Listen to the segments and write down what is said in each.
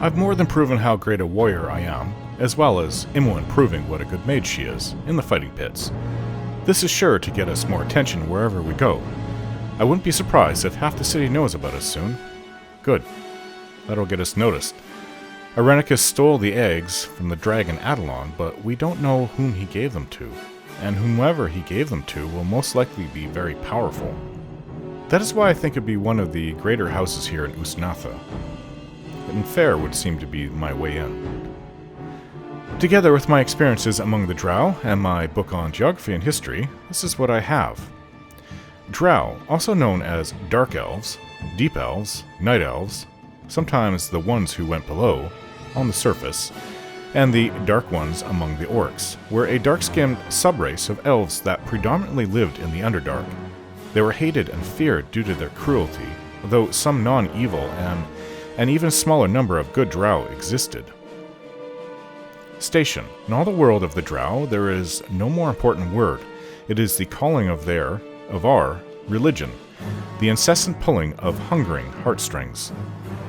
I've more than proven how great a warrior I am, as well as Imoen proving what a good mage she is, in the fighting pits. This is sure to get us more attention wherever we go. I wouldn't be surprised if half the city knows about us soon. Good. That'll get us noticed. Irenicus stole the eggs from the dragon Adelon, but we don't know whom he gave them to, and whomever he gave them to will most likely be very powerful. That is why I think it'd be one of the greater houses here in Ust Natha. And fair would seem to be my way in. Together with my experiences among the Drow and my book on geography and history, this is what I have. Drow, also known as Dark Elves, Deep Elves, Night Elves, sometimes the ones who went below, on the surface, and the Dark Ones among the Orcs, were a dark-skinned subrace of elves that predominantly lived in the Underdark. They were hated and feared due to their cruelty, though some non-evil and an even smaller number of good Drow existed. Station. In all the world of the Drow, there is no more important word. It is the calling of our religion, the incessant pulling of hungering heartstrings.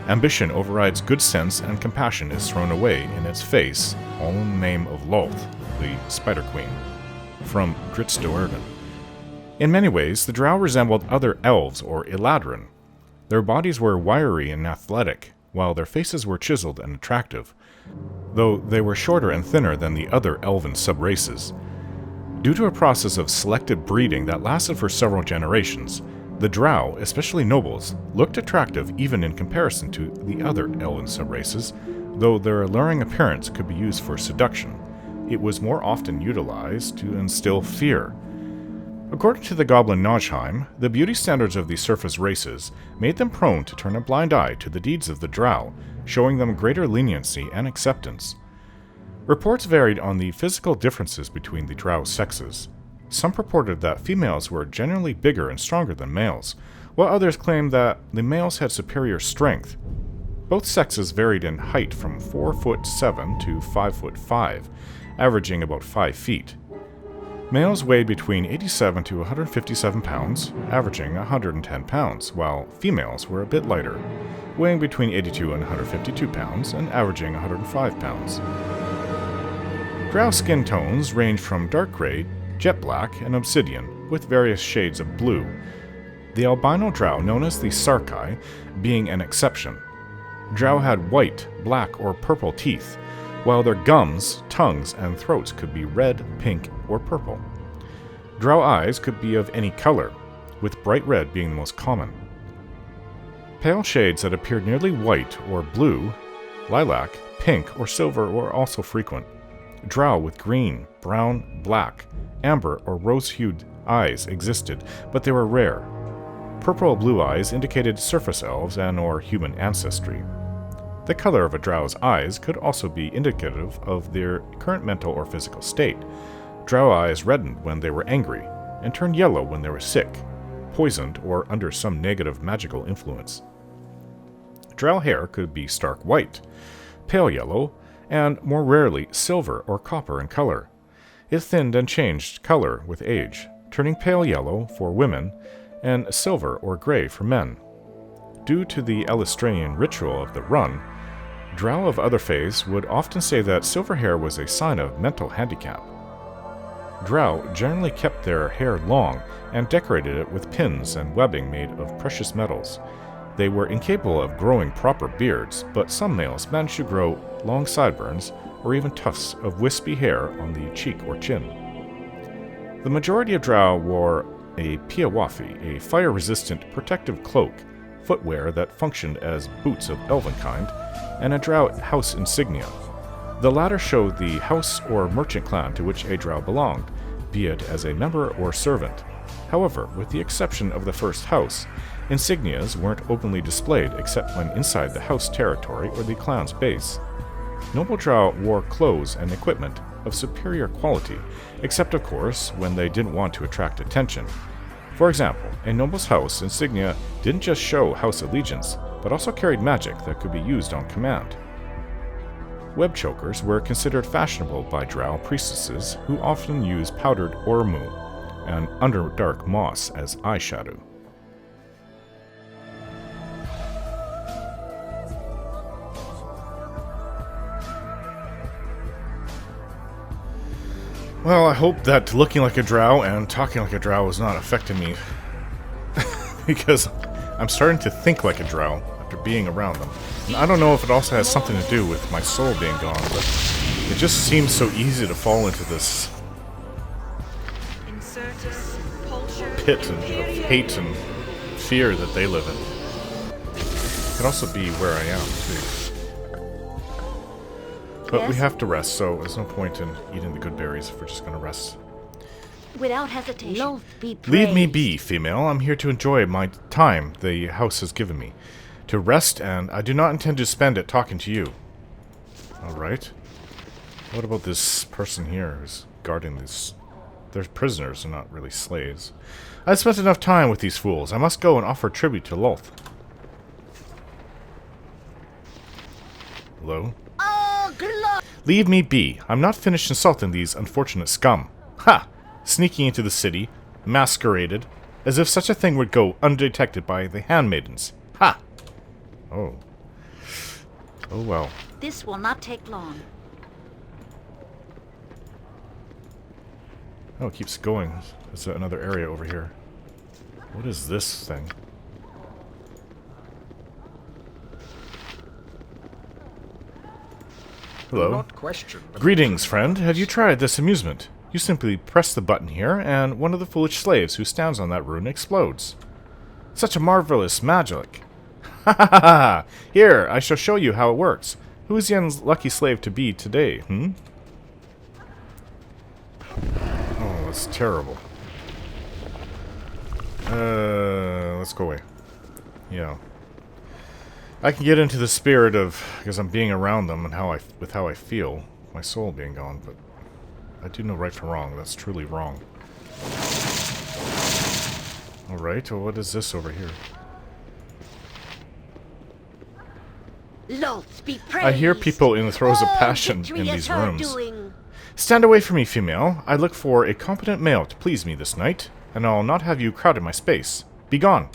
Ambition overrides good sense and compassion is thrown away in its face, all in the name of Lolth, the Spider Queen, from Dritz Do'Urden. In many ways, the Drow resembled other elves or Eladrin. Their bodies were wiry and athletic, while their faces were chiseled and attractive, though they were shorter and thinner than the other elven subraces. Due to a process of selective breeding that lasted for several generations, the Drow, especially nobles, looked attractive even in comparison to the other elven subraces, though their alluring appearance could be used for seduction. It was more often utilized to instill fear. According to the Goblin Nojheim, the beauty standards of the surface races made them prone to turn a blind eye to the deeds of the Drow, showing them greater leniency and acceptance. Reports varied on the physical differences between the Drow sexes. Some purported that females were generally bigger and stronger than males, while others claimed that the males had superior strength. Both sexes varied in height from 4'7" to 5'5", averaging about 5 feet. Males weighed between 87 to 157 pounds, averaging 110 pounds, while females were a bit lighter, weighing between 82 and 152 pounds and averaging 105 pounds. Drow skin tones range from dark gray, jet black, and obsidian, with various shades of blue. The albino Drow, known as the Sarkai, being an exception. Drow had white, black, or purple teeth, while their gums, tongues, and throats could be red, pink, or purple. Drow eyes could be of any color, with bright red being the most common. Pale shades that appeared nearly white or blue, lilac, pink, or silver were also frequent. Drow with green, brown, black, amber, or rose-hued eyes existed, but they were rare. Purple or blue eyes indicated surface elves and/or human ancestry. The color of a Drow's eyes could also be indicative of their current mental or physical state. Drow eyes reddened when they were angry, and turned yellow when they were sick, poisoned, or under some negative magical influence. Drow hair could be stark white, pale yellow, and more rarely silver or copper in color. It thinned and changed color with age, turning pale yellow for women and silver or gray for men. Due to the Elistranian ritual of the Run, Drow of other faiths would often say that silver hair was a sign of mental handicap. Drow generally kept their hair long and decorated it with pins and webbing made of precious metals. They were incapable of growing proper beards, but some males managed to grow long sideburns or even tufts of wispy hair on the cheek or chin. The majority of Drow wore a piawafi, a fire-resistant protective cloak, footwear that functioned as boots of elven kind, and a Drow house insignia. The latter showed the house or merchant clan to which a Drow belonged, be it as a member or servant. However, with the exception of the first house, insignias weren't openly displayed except when inside the house territory or the clan's base. Noble Drow wore clothes and equipment of superior quality, except of course when they didn't want to attract attention. For example, a noble's house insignia didn't just show house allegiance, but also carried magic that could be used on command. Web chokers were considered fashionable by Drow priestesses who often used powdered ormu and underdark moss as eyeshadow. Well, I hope that looking like a drow and talking like a drow is not affecting me. Because I'm starting to think like a drow after being around them. And I don't know if it also has something to do with my soul being gone, but it just seems so easy to fall into this pit of hate and fear that they live in. It could also be where I am, too. But we have to rest, so there's no point in eating the good berries if we're just going to rest. Without hesitation. Leave me be, female. I'm here to enjoy my time the house has given me. To rest, and I do not intend to spend it talking to you. Alright. What about this person here who's guarding these... They're prisoners and not really slaves. I've spent enough time with these fools. I must go and offer tribute to Lolth. Hello? Leave me be. I'm not finished insulting these unfortunate scum. Ha! Sneaking into the city, masqueraded, as if such a thing would go undetected by the handmaidens. Ha! Oh. Oh well. This will not take long. Oh, it keeps going. There's another area over here. What is this thing? Hello. Not question. Greetings, friend. Have you tried this amusement? You simply press the button here, and one of the foolish slaves who stands on that rune explodes. Such a marvelous magic. Ha ha ha ha! Here, I shall show you how it works. Who is the unlucky slave to be today, Oh, that's terrible. Let's go away. Yeah. I can get into the spirit of, because I'm being around them and how I feel, my soul being gone, but I do know right from wrong. That's truly wrong. Alright, well, what is this over here? I hear people in the throes of passion in these rooms. Stand away from me, female. I look for a competent male to please me this night, and I'll not have you crowd in my space. Be gone.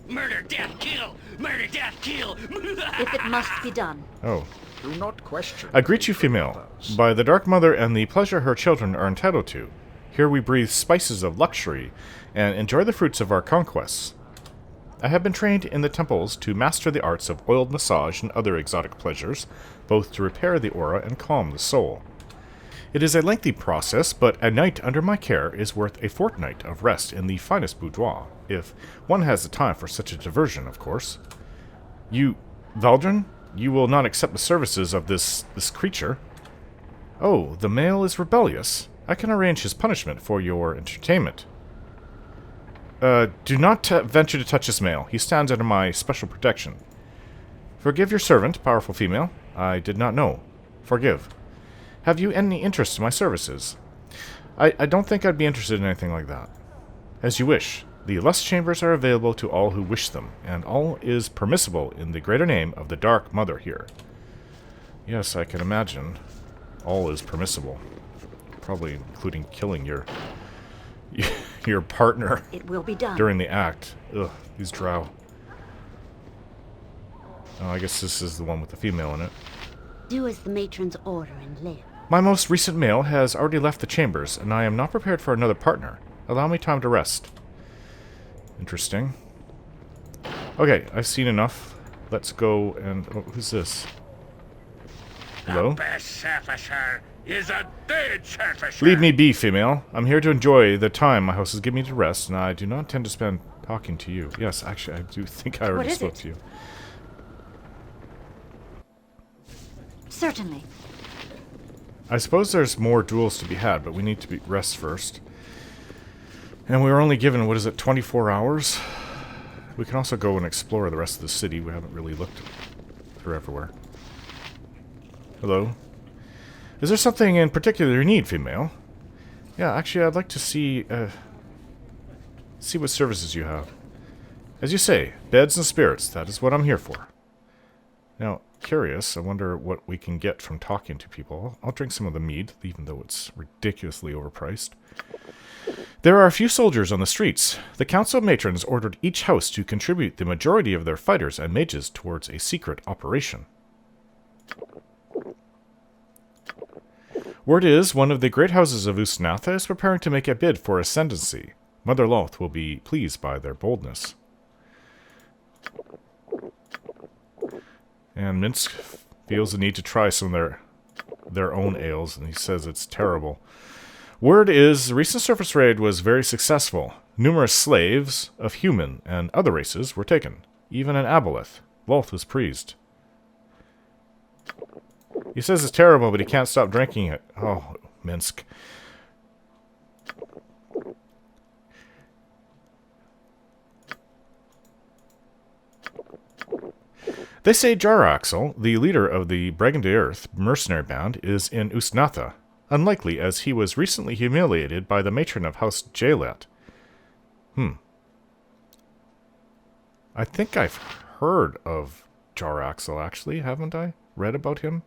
Murder, death, kill! Murder, death, kill! If it must be done. Oh. Do not question. I greet you, female. By the Dark Mother and the pleasure her children are entitled to. Here we breathe spices of luxury, and enjoy the fruits of our conquests. I have been trained in the temples to master the arts of oiled massage and other exotic pleasures, both to repair the aura and calm the soul. It is a lengthy process, but a night under my care is worth a fortnight of rest in the finest boudoir, if one has the time for such a diversion, of course. You, Valdrin, you will not accept the services of this creature. Oh, the male is rebellious. I can arrange his punishment for your entertainment. Do not venture to touch this male. He stands under my special protection. Forgive your servant, powerful female. I did not know. Forgive. Have you any interest in my services? I don't think I'd be interested in anything like that. As you wish. The lust chambers are available to all who wish them, and all is permissible in the greater name of the Dark Mother here. Yes, I can imagine. All is permissible. Probably including killing your partner. It will be done. During the act. Ugh, these drow. Oh, I guess this is the one with the female in it. Do as the matron's order and live. My most recent male has already left the chambers, and I am not prepared for another partner. Allow me time to rest. Interesting. Okay, I've seen enough. Let's go and... Oh, who's this? Hello? The best surfacer is a dead surfacer. Leave me be, female. I'm here to enjoy the time my house has given me to rest, and I do not intend to spend talking to you. Yes, actually, I do think I already spoke to you. Certainly. I suppose there's more duels to be had, but we need to rest first. And we were only given, what is it, 24 hours? We can also go and explore the rest of the city. We haven't really looked through everywhere. Hello? Is there something in particular you need, female? Yeah, actually, I'd like to see what services you have. As you say, beds and spirits, that is what I'm here for. Now, curious, I wonder what we can get from talking to people. I'll drink some of the mead, even though it's ridiculously overpriced. There are a few soldiers on the streets. The Council of Matrons ordered each house to contribute the majority of their fighters and mages towards a secret operation. Word is, one of the great houses of Ust Natha is preparing to make a bid for ascendancy. Mother Loth will be pleased by their boldness. And Minsk feels the need to try some of their own ales, and he says it's terrible. Word is, the recent surface raid was very successful. Numerous slaves of human and other races were taken. Even an aboleth. Loth was pleased. He says it's terrible, but he can't stop drinking it. Oh, Minsk. They say Jaraxel, the leader of the Brigand of the Earth mercenary band, is in Ust Natha. Unlikely, as he was recently humiliated by the matron of House Jailet. I think I've heard of Jaraxel, actually, haven't I? Read about him?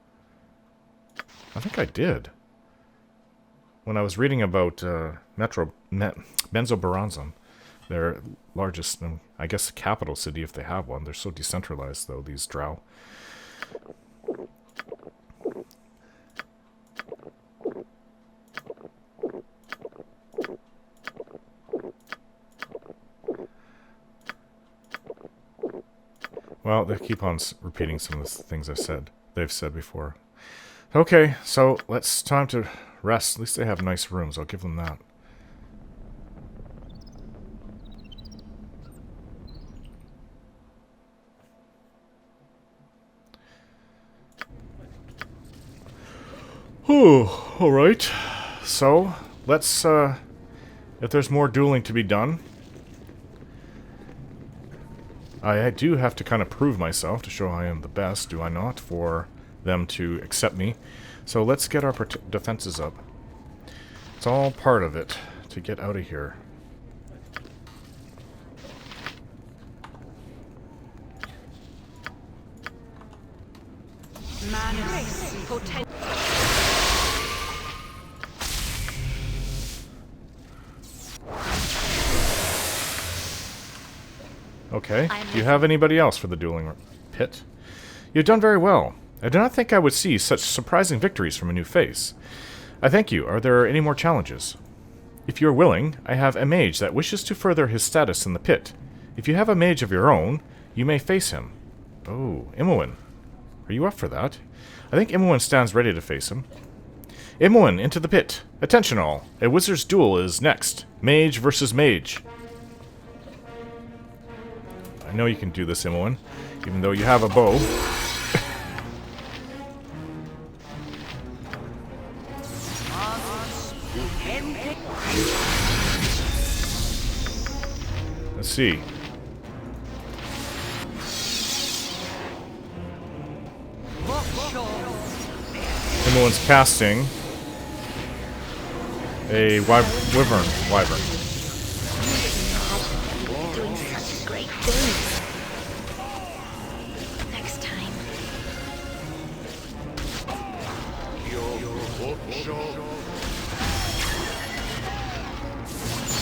I think I did. When I was reading about Benzobaranzan, their largest, I guess, capital city, if they have one. They're so decentralized, though, these drow. Well, they keep on repeating some of the things they've said before. Okay, so it's time to rest. At least they have nice rooms. I'll give them that. Oh, alright. So, let's, if there's more dueling to be done, I do have to kind of prove myself to show I am the best, do I not, for them to accept me. So let's get our defenses up. It's all part of it to get out of here. Okay. Do you have anybody else for the dueling pit? You've done very well. I do not think I would see such surprising victories from a new face. I thank you. Are there any more challenges? If you are willing, I have a mage that wishes to further his status in the pit. If you have a mage of your own, you may face him. Oh, Imoen. Are you up for that? I think Imoen stands ready to face him. Imoen, into the pit. Attention all. A wizard's duel is next. Mage versus mage. I know you can do this, Imoen, even though you have a bow. Let's see. Imoen's casting a wyvern. Doing such great things. Next time.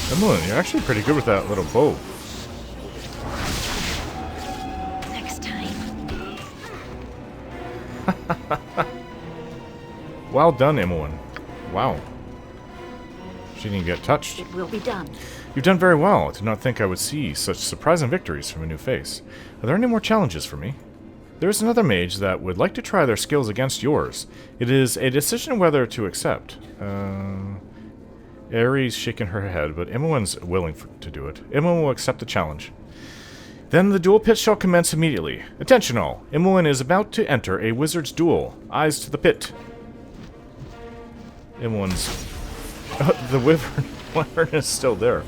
Imoen, you're actually pretty good with that little bow. Next time. Well done, Imoen. Wow. She didn't get touched. It will be done. You've done very well. I did not think I would see such surprising victories from a new face. Are there any more challenges for me? There is another mage that would like to try their skills against yours. It is a decision whether to accept. Aries shaking her head, but Imoen's willing to do it. Imoen will accept the challenge. Then the duel pit shall commence immediately. Attention all. Imoen is about to enter a wizard's duel. Eyes to the pit. Imoen's... the wyvern is still there.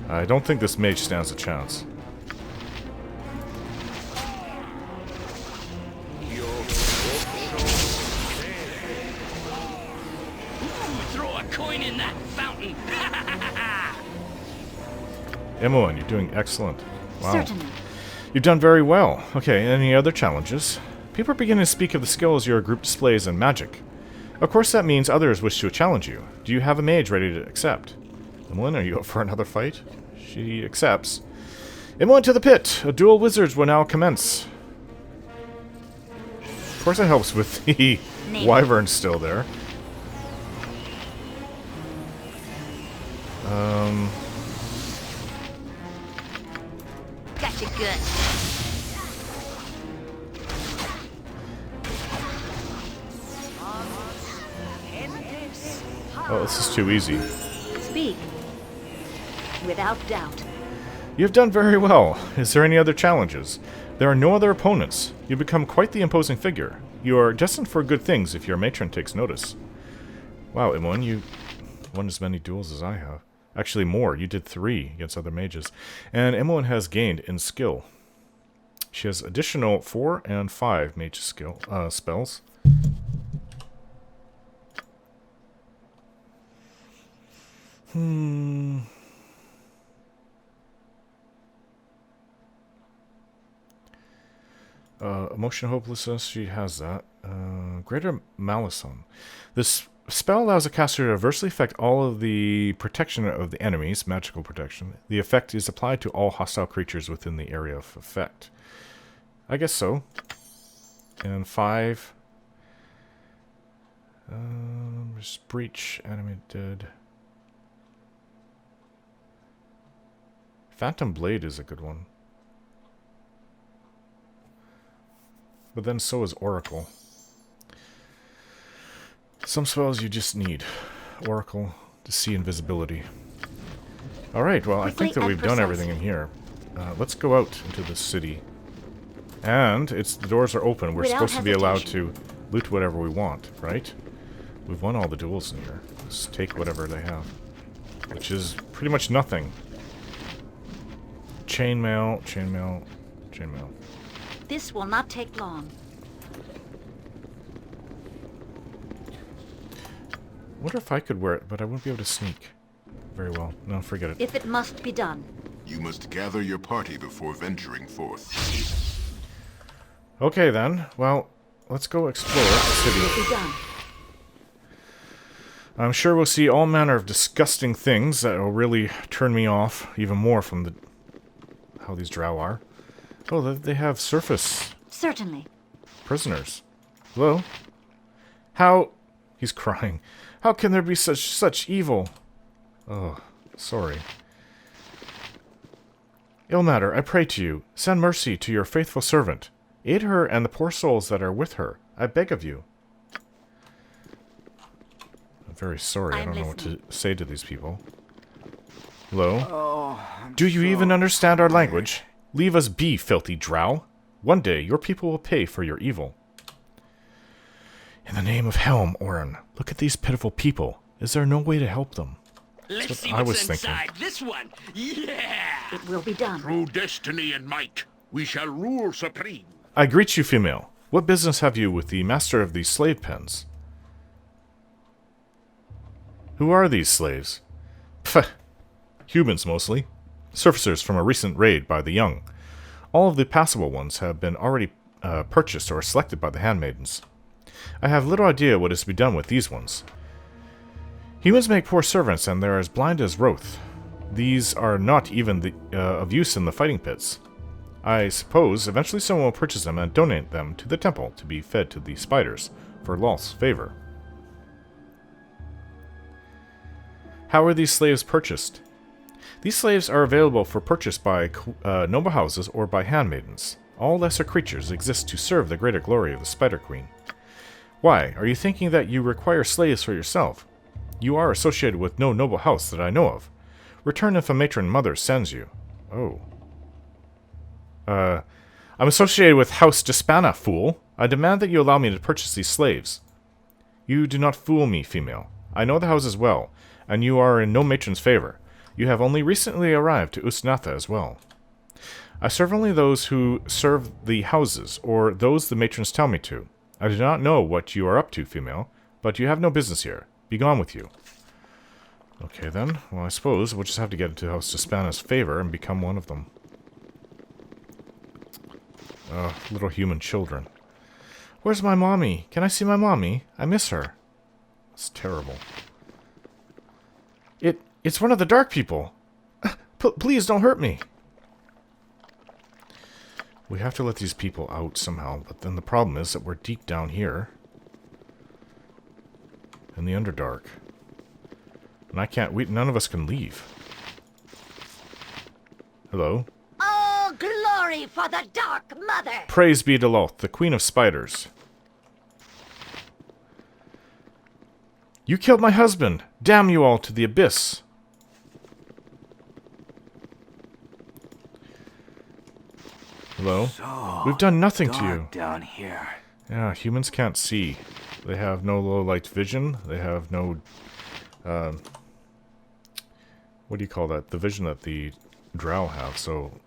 I don't think this mage stands a chance. Throw a coin in that fountain. Imoen, you're doing excellent. Wow. Certainly. You've done very well. Okay, any other challenges? People are beginning to speak of the skills your group displays in magic. Of course that means others wish to challenge you. Do you have a mage ready to accept? Imoen, are you up for another fight? She accepts. Imoen to the pit! A duel wizards will now commence. Of course it helps with the wyvern still there. Gotcha good. Oh, this is too easy. Speak. Without doubt. You've done very well. Is there any other challenges? There are no other opponents. You become quite the imposing figure. You are destined for good things if your matron takes notice. Wow, Imoen, you won as many duels as I have. Actually, more. You did 3 against other mages. And Imoen has gained in skill. She has additional 4 and 5 mage skill spells. Emotional hopelessness, she has that. Greater Malison. This spell allows a caster to adversely affect all of the protection of the enemies, magical protection. The effect is applied to all hostile creatures within the area of effect. I guess so. And 5. Breach, enemy dead. Phantom Blade is a good one. But then so is Oracle. Some spells you just need. Oracle to see invisibility. Alright, well, I think that we've done everything in here. Let's go out into the city. And the doors are open. We're supposed to be allowed to loot whatever we want, right? We've won all the duels in here. Let's take whatever they have. Which is pretty much nothing. Chainmail, chainmail, chainmail. This will not take long. I wonder if I could wear it, but I wouldn't be able to sneak very well. No, forget it. If it must be done. You must gather your party before venturing forth. Okay then. Well, let's go explore the city. It will be done. I'm sure we'll see all manner of disgusting things that will really turn me off even more from how these drow are. Oh, they have surface Certainly. prisoners. Hello? How... He's crying. How can there be such evil? Oh, sorry. Ilmater, I pray to you, send mercy to your faithful servant. Aid her and the poor souls that are with her. I beg of you. I'm very sorry. I don't know what to say to these people. Hello? Oh, Do you even understand our language? Leave us be, filthy drow. One day, your people will pay for your evil. In the name of Helm, Orin, look at these pitiful people. Is there no way to help them? Let's see I was what's thinking. inside this one. Yeah! It will be done. Through destiny and might, we shall rule supreme. I greet you, female. What business have you with the master of these slave pens? Who are these slaves? Pfft. Humans, mostly. Surfacers from a recent raid by the young. All of the passable ones have been already purchased or selected by the handmaidens. I have little idea what is to be done with these ones. Humans make poor servants, and they're as blind as Roth. These are not even of use in the fighting pits. I suppose eventually someone will purchase them and donate them to the temple to be fed to the spiders, for Lolth's favor. How are these slaves purchased? These slaves are available for purchase by noble houses or by handmaidens. All lesser creatures exist to serve the greater glory of the Spider Queen. Why, are you thinking that you require slaves for yourself? You are associated with no noble house that I know of. Return if a matron mother sends you. Oh. I'm associated with House Despana, fool. I demand that you allow me to purchase these slaves. You do not fool me, female. I know the houses well, and you are in no matron's favor. You have only recently arrived to Ust Natha as well. I serve only those who serve the houses, or those the matrons tell me to. I do not know what you are up to, female, but you have no business here. Be gone with you. Okay then, well I suppose we'll just have to get into House Despana's favor and become one of them. Little human children. Where's my mommy? Can I see my mommy? I miss her. It's terrible. It's one of the dark people. Please don't hurt me. We have to let these people out somehow, but then the problem is that we're deep down here. In the Underdark. And I can't... none of us can leave. Hello? All glory for the Dark Mother! Praise be to Loth, the Queen of Spiders. You killed my husband! Damn you all to the abyss! Hello? So We've done nothing to you. dark down here. Yeah, humans can't see. They have no low-light vision. They have no... what do you call that? The vision that the drow have, so...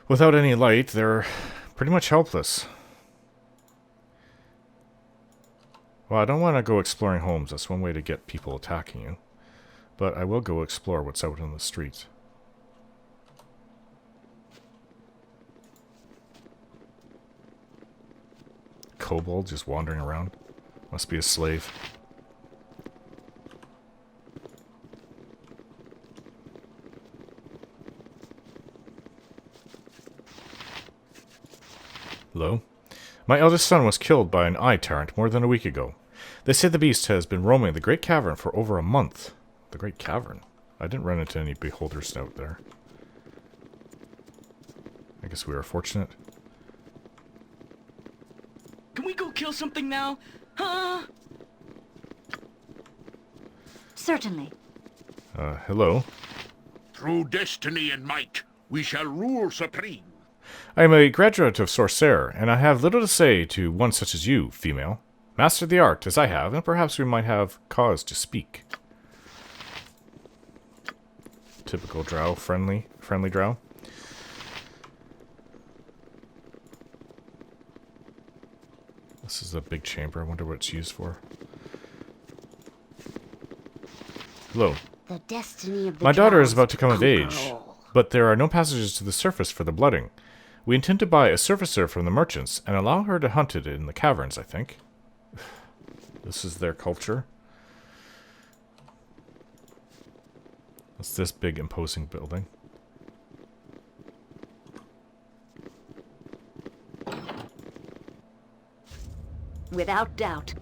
Without any light, they're pretty much helpless. Well, I don't want to go exploring homes. That's one way to get people attacking you. But I will go explore what's out on the streets. Kobold just wandering around. Must be a slave. Hello? My eldest son was killed by an eye tyrant more than a week ago. They say the beast has been roaming the Great Cavern for over a month. The Great Cavern? I didn't run into any beholders out there. I guess we were fortunate. Can we go kill something now? Huh? Certainly. Hello? Through destiny and might, we shall rule supreme. I am a graduate of Sorcerer, and I have little to say to one such as you, female. Master the art, as I have, and perhaps we might have cause to speak. Typical drow, friendly drow. This is a big chamber. I wonder what it's used for. Hello. The destiny of the My daughter is drows about to come of conquer age, all. but there are no passages to the surface for the blooding. We intend to buy a surfacer from the merchants and allow her to hunt it in the caverns, I think. This is their culture. What's this big imposing building? Without doubt.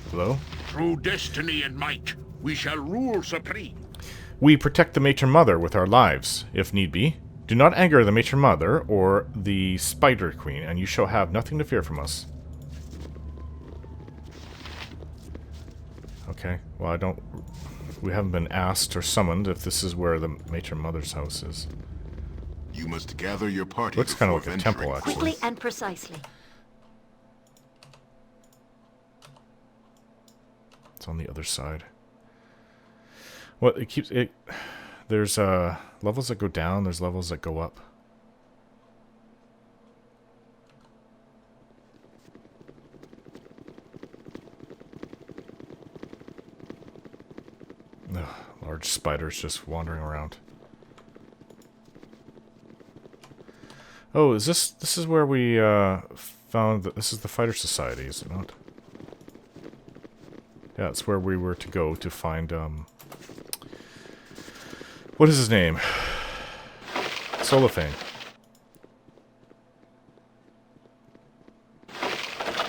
Hello? Through destiny and might, we shall rule supreme. We protect the matron mother with our lives, if need be. Do not anger the matron mother or the spider queen, and you shall have nothing to fear from us. Okay, well I don't... We haven't been asked or summoned if this is where the matron mother's house is. You must gather your party Looks kind before of like a venturing temple, actually. Quickly and precisely. It's on the other side. Well, it keeps... There's levels that go down, there's levels that go up. Ugh, large spiders just wandering around. Oh, is this is where we found that this is the Fighter Society, is it not? Yeah, it's where we were to go to find what is his name? Solifane.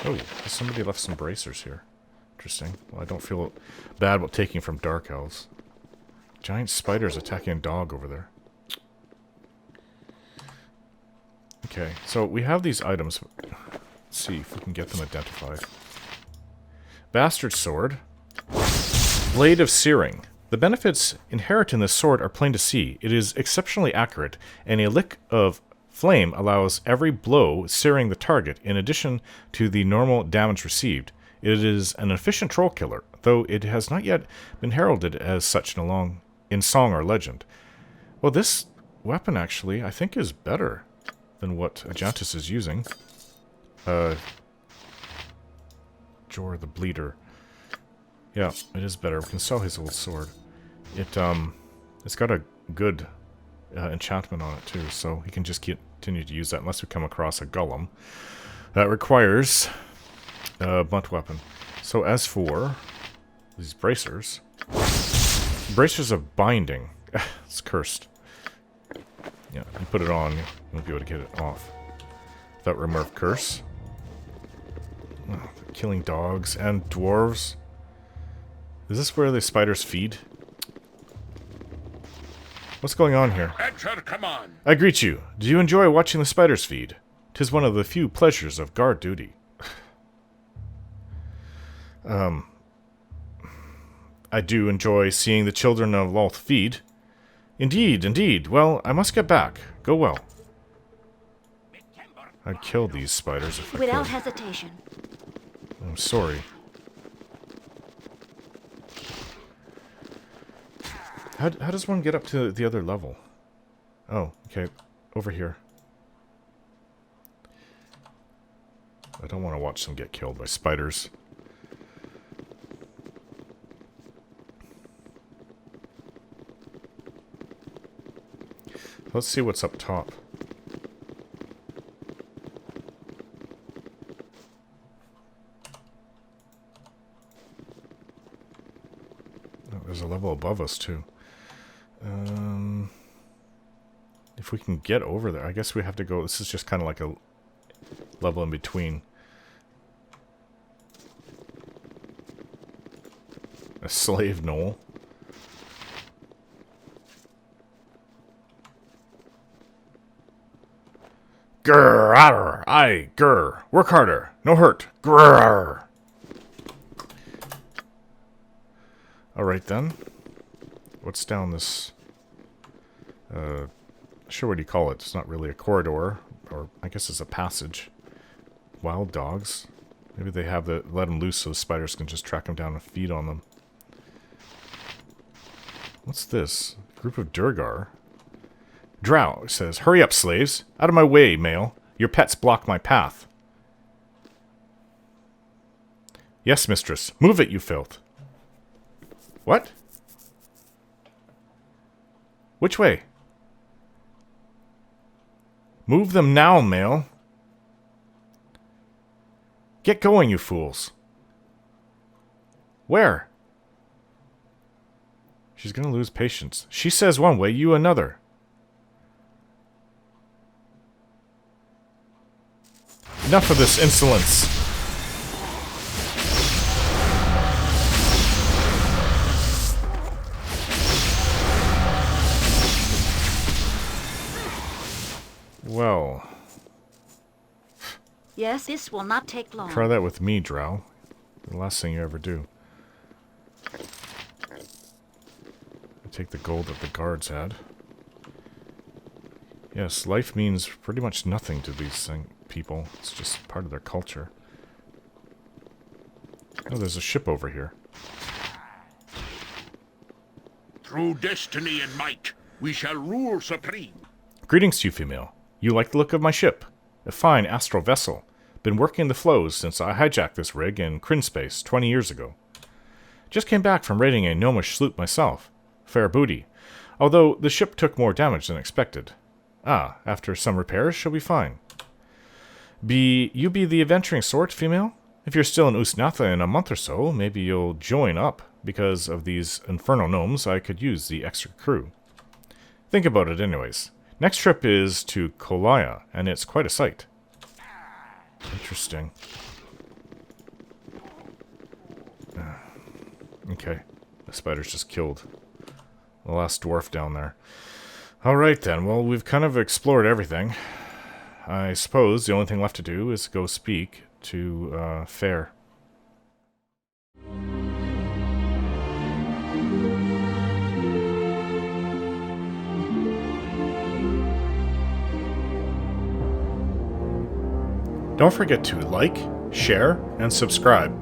Oh, somebody left some bracers here. Interesting. Well, I don't feel bad about taking from Dark Elves. Giant spiders attacking a dog over there. Okay, so we have these items. Let's see if we can get them identified. Bastard Sword. Blade of Searing. The benefits inherent in this sword are plain to see. It is exceptionally accurate, and a lick of flame allows every blow searing the target, in addition to the normal damage received. It is an efficient troll killer, though it has not yet been heralded as such in song or legend. Well, this weapon actually, I think, is better than what Ajantis is using. Jor the Bleeder. Yeah, it is better. We can sell his old sword. It's got a good enchantment on it too, so he can just continue to use that unless we come across a golem that requires a blunt weapon. So as for these bracers of binding, It's cursed. Yeah, you put it on, you won't be able to get it off. Without remove curse. Oh, killing dogs and dwarves. Is this where the spiders feed? What's going on here? Answer command. I greet you. Do you enjoy watching the spiders feed? 'Tis one of the few pleasures of guard duty. I do enjoy seeing the children of Loth feed. Indeed, indeed. Well, I must get back. Go well. I'd kill these spiders if I Without could. hesitation. I'm sorry. How does one get up to the other level? Oh, okay. Over here. I don't want to watch them get killed by spiders. Let's see what's up top. Oh, there's a level above us, too. If we can get over there, I guess we have to go... This is just kind of like a level in between. A slave knoll. Grrr, arr, aye, grrr. Work harder. No hurt. Grrr. Alright then. What's down this... Sure, what do you call it? It's not really a corridor. Or, I guess it's a passage. Wild dogs. Maybe they have the... Let them loose so the spiders can just track them down and feed on them. What's this? Group of Durgar. Drow says, "Hurry up, slaves. Out of my way, male. Your pets block my path." Yes, mistress. Move it, you filth. What? Which way? Move them now, male. Get going, you fools. Where? She's gonna lose patience. She says one way, you another. Enough of this insolence. Well. Yes, this will not take long. Try that with me, Drow. The last thing you ever do. Take the gold that the guards had. Yes, life means pretty much nothing to these people. It's just part of their culture. Oh, there's a ship over here. Through destiny and might, we shall rule supreme. Greetings to you, female. You like the look of my ship? A fine astral vessel. Been working the flows since I hijacked this rig in Kryn space 20 years ago. Just came back from raiding a gnomish sloop myself. Fair booty. Although the ship took more damage than expected. Ah, after some repairs, she'll be fine. You be the adventuring sort, female? If you're still in Ust Natha in a month or so, maybe you'll join up. Because of these infernal gnomes, I could use the extra crew. Think about it anyways. Next trip is to Kolaya, and it's quite a sight. Interesting. Okay. The spider's just killed the last dwarf down there. Alright then, well, we've kind of explored everything. I suppose the only thing left to do is go speak to, Fair. Don't forget to like, share, and subscribe.